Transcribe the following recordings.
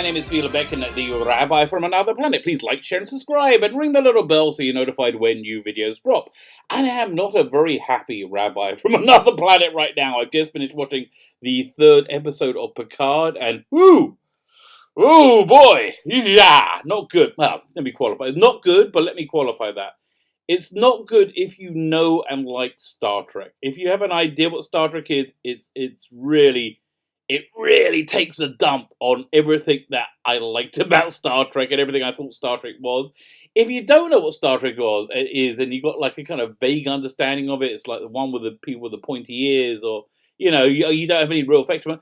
my name is Vila Beck and the Rabbi from another planet. Please like, share and subscribe and ring the little bell so you're notified when new videos drop. And I am not a very happy Rabbi from another planet right now. I've just finished watching the third episode of Picard and whoo! Oh boy! Yeah! Not good. Well, let me qualify. It's not good, but let me qualify that. It's not good if you know and like Star Trek. If you have an idea what Star Trek is, it really takes a dump on everything that I liked about Star Trek and everything I thought Star Trek was. If you don't know what Star Trek is, and you got like a kind of vague understanding of it, it's like the one with the people with the pointy ears, or you don't have any real affection.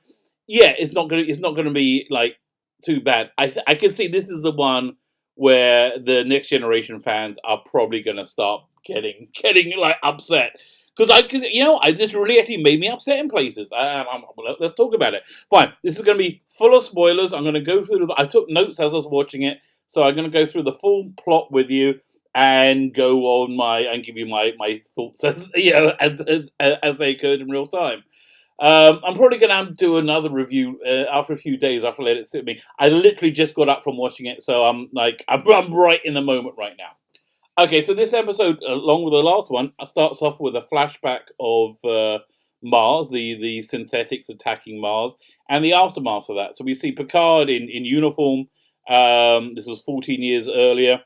Yeah, it's not gonna be like too bad. I can see this is the one where the next generation fans are probably gonna start getting like upset. Because this really actually made me upset in places. Let's talk about it. Fine, this is going to be full of spoilers. I'm going to go through. I took notes as I was watching it, so I'm going to go through the full plot with you and go on and give you my thoughts as they occurred in real time. I'm probably going to do another review after a few days after I let it sit with me. I literally just got up from watching it, so I'm right in the moment right now. Okay, so this episode, along with the last one, starts off with a flashback of Mars, the synthetics attacking Mars, and the aftermath of that. So we see Picard in uniform. This was 14 years earlier,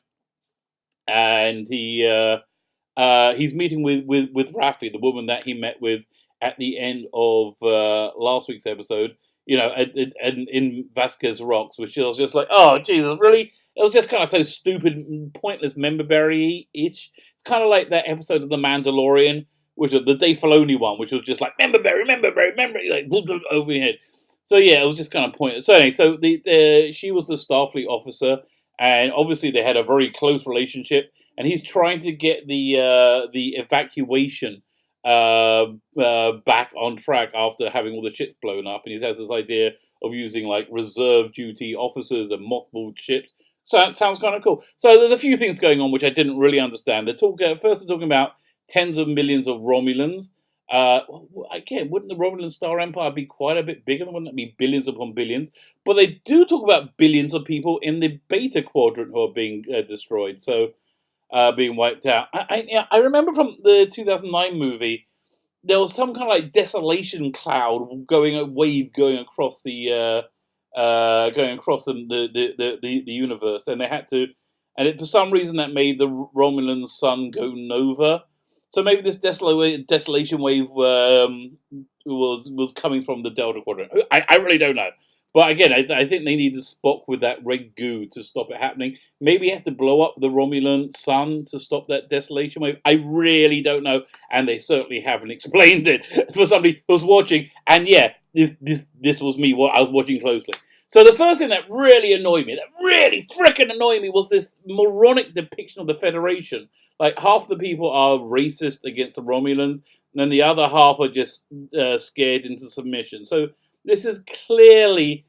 and he's meeting with Raffi, the woman that he met with at the end of last week's episode. And in Vasquez Rocks, which was just like, oh Jesus, really? It was just kind of so stupid, pointless, memberberry-ish. It's kind of like that episode of The Mandalorian, which was the Dave Filoni one, which was just like, memberberry, like, over your head. So yeah, it was just kind of pointless. So anyway, she was the Starfleet officer, and obviously they had a very close relationship, and he's trying to get the evacuation back on track after having all the ships blown up, and he has this idea of using like reserve duty officers and mothballed ships. So that sounds kind of cool. So there's a few things going on which I didn't really understand. They're talking about tens of millions of Romulans. Again, wouldn't the Romulan Star Empire be quite a bit bigger? Wouldn't it be billions upon billions? But they do talk about billions of people in the Beta Quadrant who are being destroyed, so being wiped out. I remember from the 2009 movie, there was some kind of like desolation cloud wave going across the universe, and they had to, for some reason that made the Romulan sun go nova. So maybe this desolation wave was coming from the Delta Quadrant. I really don't know. But again, I think they need to Spock with that red goo to stop it happening. Maybe you have to blow up the Romulan sun to stop that desolation wave. I really don't know, and they certainly haven't explained it for somebody who's watching. And yeah, this was me. I was watching closely. So the first thing that really annoyed me, was this moronic depiction of the Federation. Like half the people are racist against the Romulans, and then the other half are just scared into submission. So this is clearly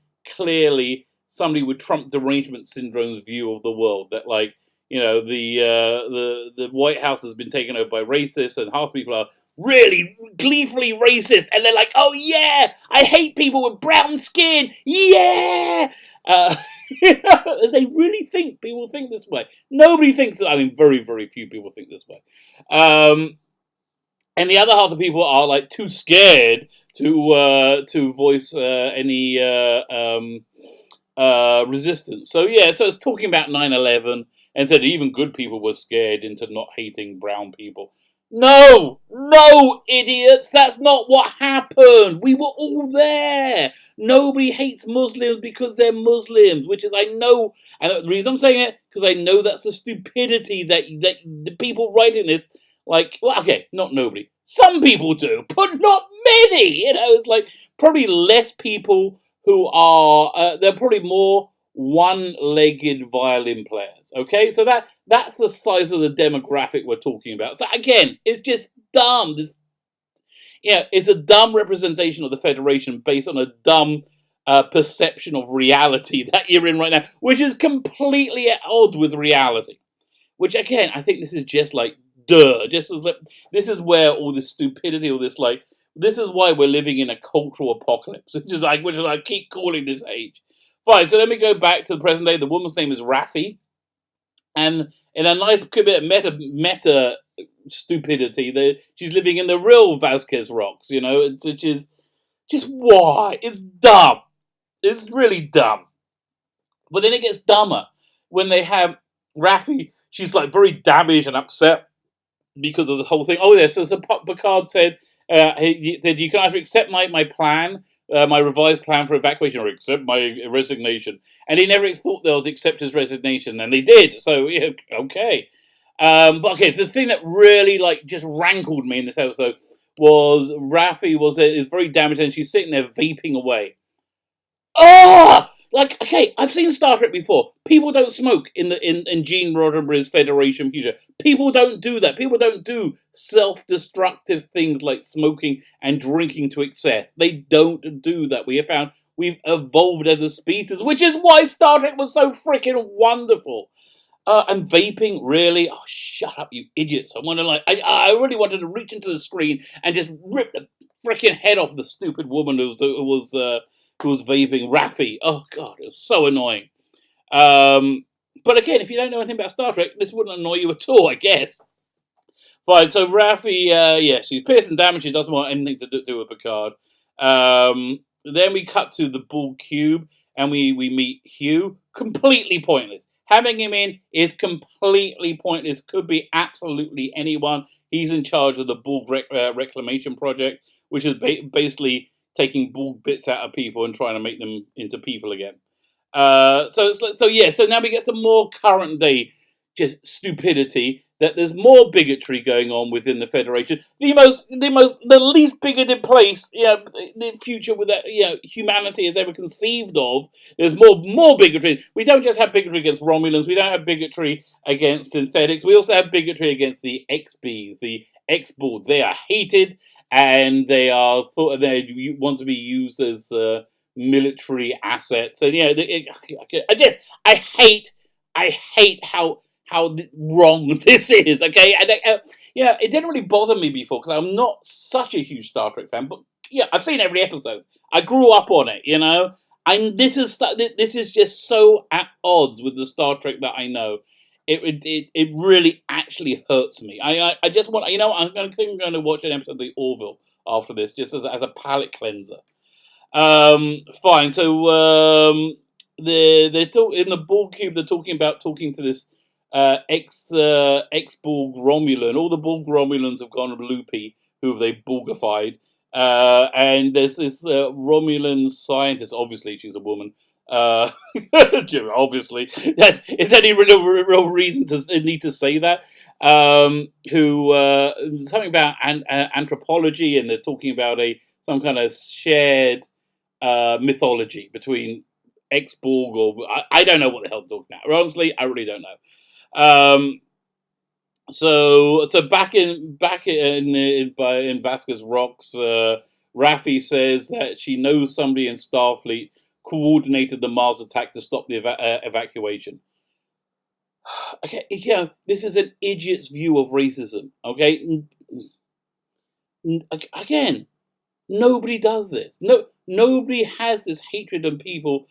somebody with Trump derangement syndrome's view of the world. That the White House has been taken over by racists, and half the people are really gleefully racist, and they're like, "Oh yeah, I hate people with brown skin." Yeah, they really think people think this way. Nobody thinks that. I mean, very few people think this way. And the other half of the people are like too scared to voice any resistance. So yeah, so it's talking about 9/11 and said even good people were scared into not hating brown people. No, idiots! That's not what happened. We were all there. Nobody hates Muslims because they're Muslims, which is, I know, and the reason I'm saying it, because I know that's the stupidity that the people writing this, like, well, okay, not nobody. Some people do, but not many. It's like probably less people who are, they're probably more one-legged violin players. Okay, so that's the size of the demographic we're talking about. So again, it's just dumb. It's a dumb representation of the Federation based on a dumb perception of reality that you're in right now, which is completely at odds with reality. Which again, I think this is just like duh. This is where all this stupidity, all this this is why we're living in a cultural apocalypse, which is I keep calling this age. Fine, so let me go back to the present day. The woman's name is Raffi, and in a nice bit of meta stupidity, she's living in the real Vasquez rocks, which is just why? It's dumb. It's really dumb. But then it gets dumber when they have Raffi. She's like very damaged and upset because of the whole thing. Oh, yeah, so Picard said, he said, you can either accept my plan, my revised plan for evacuation, or accept my resignation. And he never thought they would accept his resignation, and they did. So, yeah, okay. But okay, the thing that really just rankled me in this episode was Raffi is very damaged, and she's sitting there vaping away. Oh, okay, I've seen Star Trek before. People don't smoke in Gene Roddenberry's Federation future. People don't do that. People don't do self-destructive things like smoking and drinking to excess. They don't do that. We have found we've evolved as a species, which is why Star Trek was so freaking wonderful. And vaping, really? Oh, shut up, you idiots! I really wanted to reach into the screen and just rip the freaking head off the stupid woman who was vaping, Raffi. Oh god, it was so annoying. But again, if you don't know anything about Star Trek, this wouldn't annoy you at all, I guess. Fine, so Raffi, she's pierced and damaged. She doesn't want anything to do with Picard. Then we cut to the Borg cube, and we meet Hugh. Completely pointless. Having him in is completely pointless. Could be absolutely anyone. He's in charge of the Borg Reclamation Project, which is basically taking Borg bits out of people and trying to make them into people again. So now we get some more current day just stupidity. That there's more bigotry going on within the Federation. The least bigoted place, the future with that, humanity has ever conceived of. There's more bigotry. We don't just have bigotry against Romulans. We don't have bigotry against synthetics. We also have bigotry against the XBs, the X-Borg. They are hated, and they want to be used as military assets. And I hate how wrong this is, okay? And it didn't really bother me before because I'm not such a huge Star Trek fan, but I've seen every episode. I grew up on it, and this is just so at odds with the Star Trek that I know. It really actually hurts me. I just want, I'm going to watch an episode of the Orville after this, just as a palate cleanser. Fine. So they're in the Borg cube. They're talking to this ex-Borg Romulan. All the Borg Romulans have gone loopy, who they Borgified. And there's this Romulan scientist, obviously she's a woman, obviously, is any real reason to need to say that, who something about anthropology, and they're talking about some kind of shared mythology between ex-Borg, or I don't know what the hell they're talking about. Honestly, I really don't know. So back in Vasquez Rocks, Raffi says that she knows somebody in Starfleet coordinated the Mars attack to stop the evacuation. Okay, this is an idiot's view of racism. Okay, again, nobody does this. Nobody has this hatred of people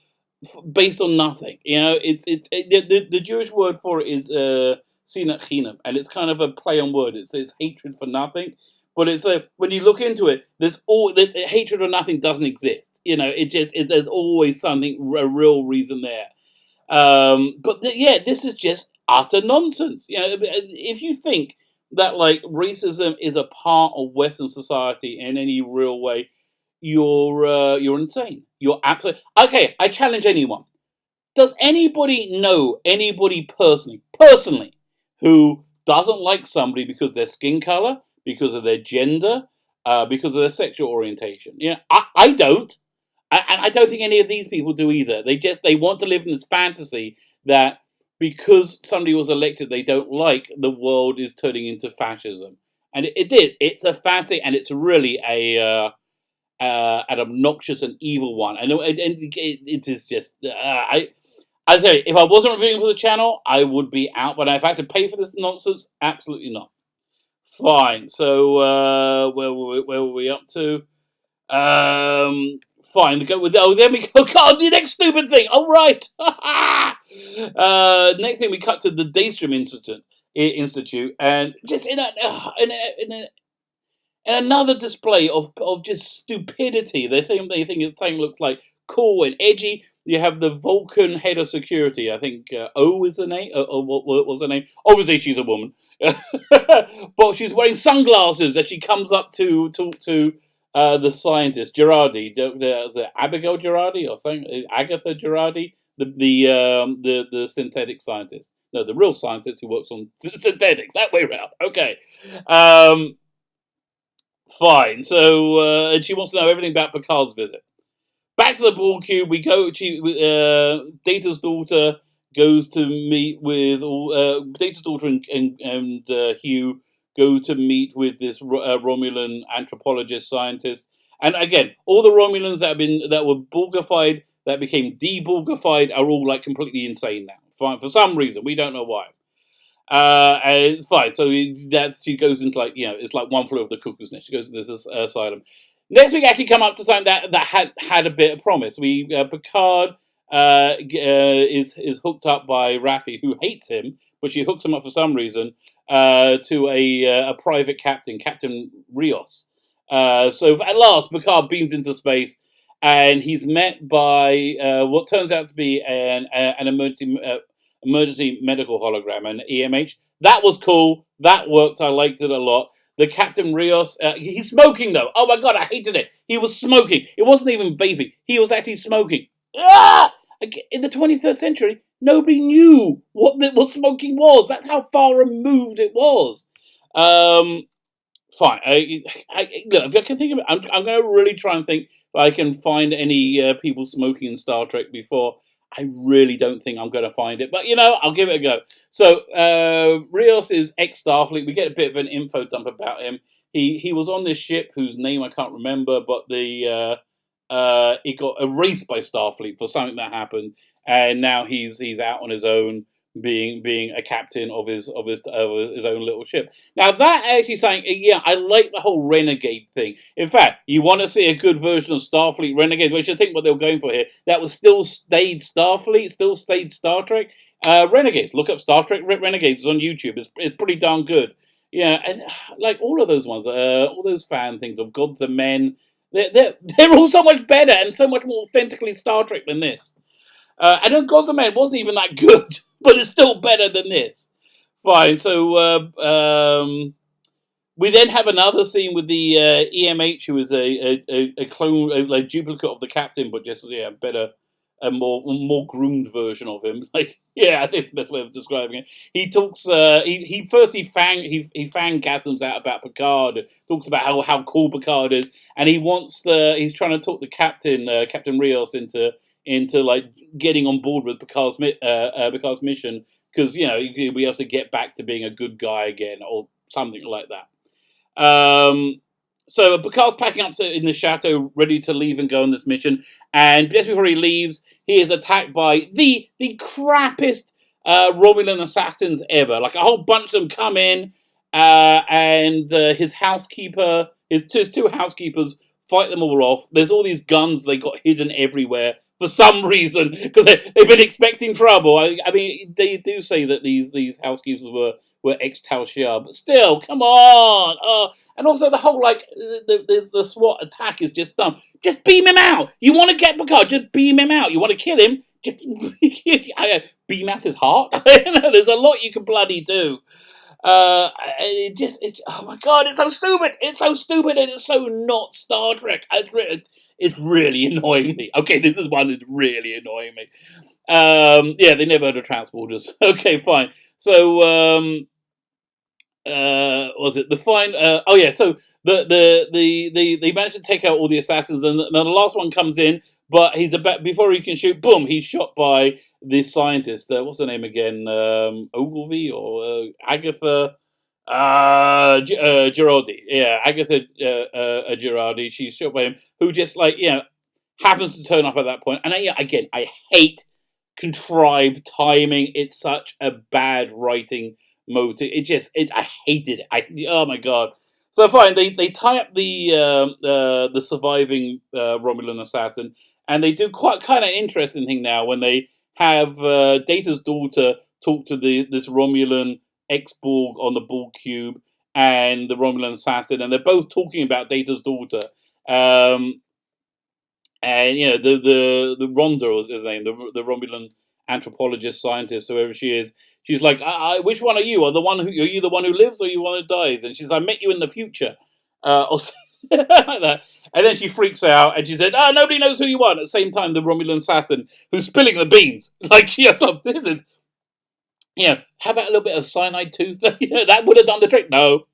based on nothing. The Jewish word for it is sinat chinam, and it's kind of a play on word. It's hatred for nothing, but it's when you look into it, hatred for nothing doesn't exist. There's always something, a real reason there. But this is just utter nonsense. If you think that racism is a part of Western society in any real way, you're insane. You're absolutely okay. I challenge anyone. Does anybody know anybody personally, who doesn't like somebody because of their skin color, because of their gender, because of their sexual orientation? I don't. And I don't think any of these people do either. They want to live in this fantasy that because somebody was elected they don't like, the world is turning into fascism. And it did. It's a fantasy, and it's really an obnoxious and evil one. And it is just... I tell you, if I wasn't reviewing for the channel, I would be out. But if I had to pay for this nonsense, absolutely not. Fine. So where were we up to? Fine. Go with then we go. God, the next stupid thing. Oh right. Next thing we cut to the Daystrom Institute, and just in another display of just stupidity. They think the thing looks like cool and edgy. You have the Vulcan head of security. I think O is the name. What was her name? Obviously, she's a woman, but she's wearing sunglasses as she comes up to talk to the scientist Girardi. Is it Abigail Girardi or something? Agatha Girardi, the synthetic scientist. No, the real scientist who works on synthetics. That way around. Okay. Fine. So, and she wants to know everything about Picard's visit. Back to the ball cube. We go. Data's daughter goes to meet with Data's daughter and Hugh go to meet with this Romulan anthropologist scientist. And again, all the Romulans that were Borgified, that became de-Borgified, are all like completely insane now. Fine, for some reason we don't know why. And it's fine. So she goes into it's like One Flew Over the Cuckoo's Nest. She goes to this asylum. Next week, actually come up to something that had a bit of promise. Picard is hooked up by Raffi, who hates him, but she hooks him up for some reason to a private captain, Captain Rios. So at last, Picard beams into space, and he's met by what turns out to be an emergency medical hologram, an EMH. That was cool. That worked. I liked it a lot. The Captain Rios, he's smoking though. Oh my god, I hated it. He was smoking. It wasn't even vaping. He was actually smoking. Ah! In the 23rd century, nobody knew what smoking was. That's how far removed it was. Fine. Look, if I can think of it, I'm going to really try and think if I can find any people smoking in Star Trek before. I really don't think I'm going to find it, but I'll give it a go. So Rios is ex-Starfleet. We get a bit of an info dump about him. He was on this ship whose name I can't remember, but it got erased by Starfleet for something that happened, and now he's out on his own, being a captain of his own little ship. Now that actually saying, yeah, I like the whole renegade thing. In fact, you want to see a good version of Starfleet Renegades, which I think what they were going for here. That was still stayed Starfleet, still stayed Star Trek. Renegades. Look up Star Trek Renegades. It's on YouTube. It's pretty darn good. Yeah, and like all of those ones, all those fan things of Gods and Men, they're all so much better and so much more authentically Star Trek than this. I know Gods and Men wasn't even that good, but it's still better than this. Fine. So we then have another scene with the EMH, who is a clone, a duplicate of the captain, but just better, a more groomed version of him. Like, yeah, I think it's the best way of describing it. He talks. He fangasms out about Picard. Talks about how cool Picard is, and he's trying to talk the captain, Captain Rios, into like getting on board with Picard's mission, because he'll be able to get back to being a good guy again or something like that. So Picard's packing up in the chateau, ready to leave and go on this mission. And just before he leaves, he is attacked by the crappiest Romulan assassins ever. Like a whole bunch of them come in, and his housekeeper, his two housekeepers, fight them all off. There's all these guns they got hidden everywhere for some reason, because they've been expecting trouble. I mean, they do say that these housekeepers were ex-Tal Shiar, but still, come on! Oh, and also the whole the SWAT attack is just dumb. Just beam him out. You want to get Picard? Just beam him out. You want to kill him? Just beam out his heart. There's a lot you can bloody do. Oh my god, it's so stupid. It's so stupid, and it's so not Star Trek. It's really annoying me. Okay, this is one that's really annoying me. Yeah, they never heard of transporters. Okay, fine. So, was it the fine? Oh yeah. So they managed to take out all the assassins. Then the last one comes in, but before he can shoot. Boom! He's shot by this scientist. What's her name again? Ogilvy or Agatha? Girardi. Yeah, Agatha Girardi. She's shot by him, who just happens to turn up at that point. And I hate contrived timing. It's such a bad writing motive. I hated it. Oh my god. So fine, they tie up the surviving Romulan assassin, and they do quite kind of interesting thing now when they have Data's daughter talk to this Romulan ex-Borg on the Borg cube and the Romulan assassin, and they're both talking about Data's daughter. And the Rhonda was his name, the Romulan anthropologist, scientist, whoever she is. She's like, which one are you? Are you the one who lives, or are you one who dies? And she's, I met you in the future, or something like that. And then she freaks out and she said, nobody knows who you are. And at the same time, the Romulan assassin who's spilling the beans, like, this is, how about a little bit of cyanide tooth? That would have done the trick. No.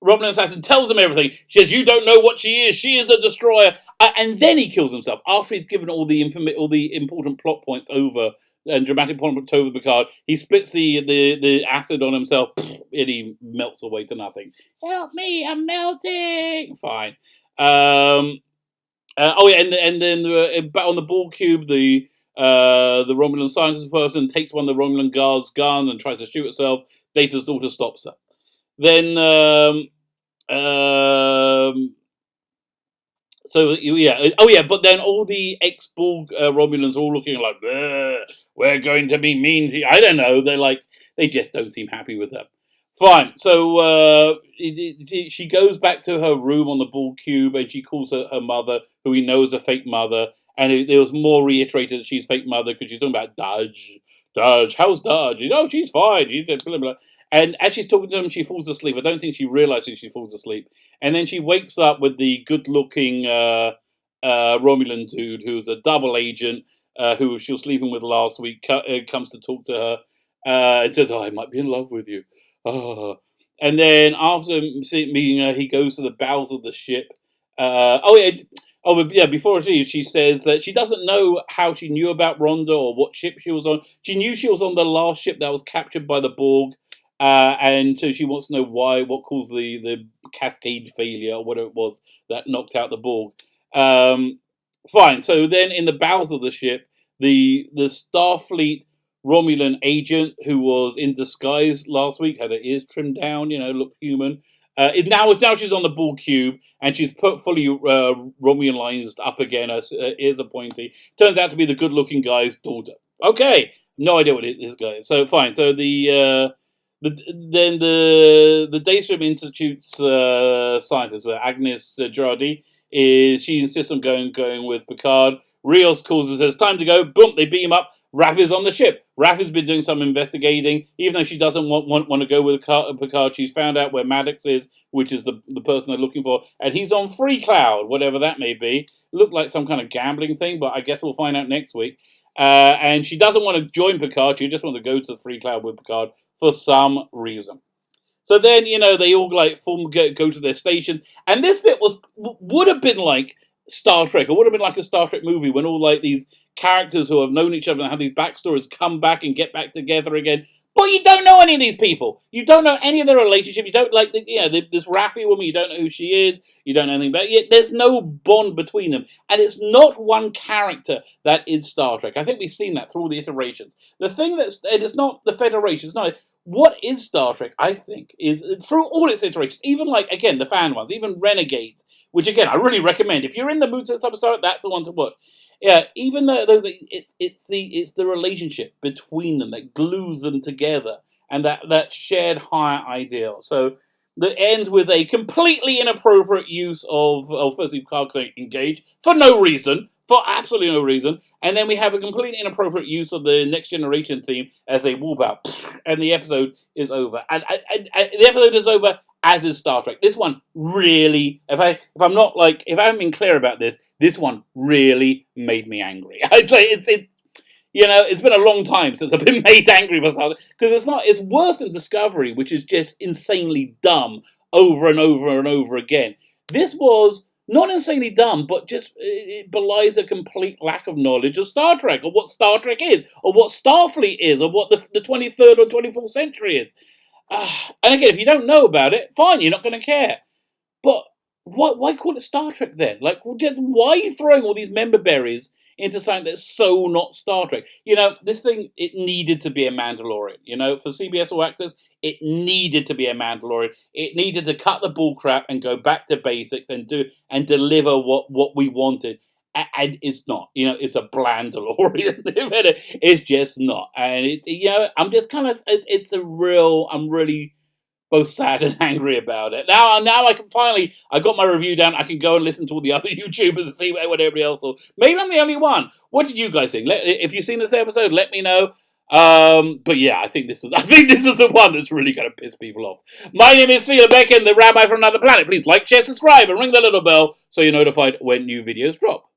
Romulan assassin tells him everything. She says, "You don't know what she is. She is a destroyer." And then he kills himself after he's given all the important plot points over and dramatic plot points over Picard. He splits the acid on himself, and he melts away to nothing. Help me! I'm melting. Fine. And then on the Borg cube, the Romulan scientist person takes one of the Romulan guards' gun and tries to shoot herself. Data's daughter stops her. Then, but then all the ex-Borg Romulans are all looking like, we're going to be mean to you. I don't know. They just don't seem happy with her. Fine. So she goes back to her room on the Borg cube and she calls her mother, who he knows is a fake mother. And it was more reiterated that she's fake mother because she's talking about Dodge. How's Dodge? She's fine. Blah, blah. And as she's talking to him, she falls asleep. I don't think she realizes she falls asleep. And then she wakes up with the good-looking Romulan dude who's a double agent who she was sleeping with last week, comes to talk to her and says, I might be in love with you. Oh. And then after meeting her, he goes to the bowels of the ship. Before she says that she doesn't know how she knew about Rhonda or what ship she was on. She knew she was on the last ship that was captured by the Borg. And so she wants to know what caused the cascade failure or whatever it was that knocked out the Borg. Fine. So then in the bowels of the ship, the Starfleet Romulan agent who was in disguise last week, had her ears trimmed down, looked human. Now she's on the Borg cube and she's put fully Romulanized up again. Her ears are pointy. Turns out to be the good-looking guy's daughter. Okay, no idea what this guy is. So fine. So the Daystrom Institute's scientist, Agnes Girardi, she insists on going with Picard. Rios calls and says, time to go. Boom, they beam up. Raph is on the ship. Raph has been doing some investigating. Even though she doesn't want to go with Picard, she's found out where Maddox is, which is the person they're looking for. And he's on Free Cloud, whatever that may be. Looked like some kind of gambling thing, but I guess we'll find out next week. And she doesn't want to join Picard. She just wants to go to the Free Cloud with Picard for some reason. So then, they all go to their station. And this bit would have been like Star Trek. It would have been like a Star Trek movie when all these characters who have known each other and have these backstories come back and get back together again. But you don't know any of these people. You don't know any of their relationship. You don't this Raffi woman. You don't know who she is. You don't know anything about it. There's no bond between them. And it's not one character that is Star Trek. I think we've seen that through all the iterations. The thing it's not the Federation. It's not. What is Star Trek, I think, is through all its iterations, even the fan ones, even Renegades, which again, I really recommend. If you're in the mood to type of Star Trek, that's the one to watch. Yeah, even though it's the relationship between them that glues them together and that shared higher ideal. So that ends with a completely inappropriate use of firstly Picard saying engage for no reason. For absolutely no reason. And then we have a completely inappropriate use of the Next Generation theme as a warp out. And the episode is over. And the episode is over, as is Star Trek. This one really, if I haven't been clear about this one really made me angry. I'd say it's been a long time since I've been made angry by Star Trek. Because it's worse than Discovery, which is just insanely dumb over and over and over again. This was not insanely dumb, but just it belies a complete lack of knowledge of Star Trek, or what Star Trek is, or what Starfleet is, or what the 23rd or 24th century is. And again, if you don't know about it, fine, you're not going to care. But why call it Star Trek then? Why are you throwing all these member berries into something that's so not Star Trek. You know, this thing, it needed to be a Mandalorian. You know, for CBS All Access, it needed to be a Mandalorian. It needed to cut the bull crap and go back to basics and deliver what we wanted. And it's not, you know, it's a bland DeLorean. It's just not. And I'm just kind of, I'm really both sad and angry about it. Now I can finally, I got my review down, I can go and listen to all the other YouTubers and see what everybody else thought. Maybe I'm the only one. What did you guys think? If you've seen this episode, let me know. But yeah, I think this is the one that's really going to piss people off. My name is Felix Becken, the Rabbi from Another Planet. Please like, share, subscribe, and ring the little bell so you're notified when new videos drop.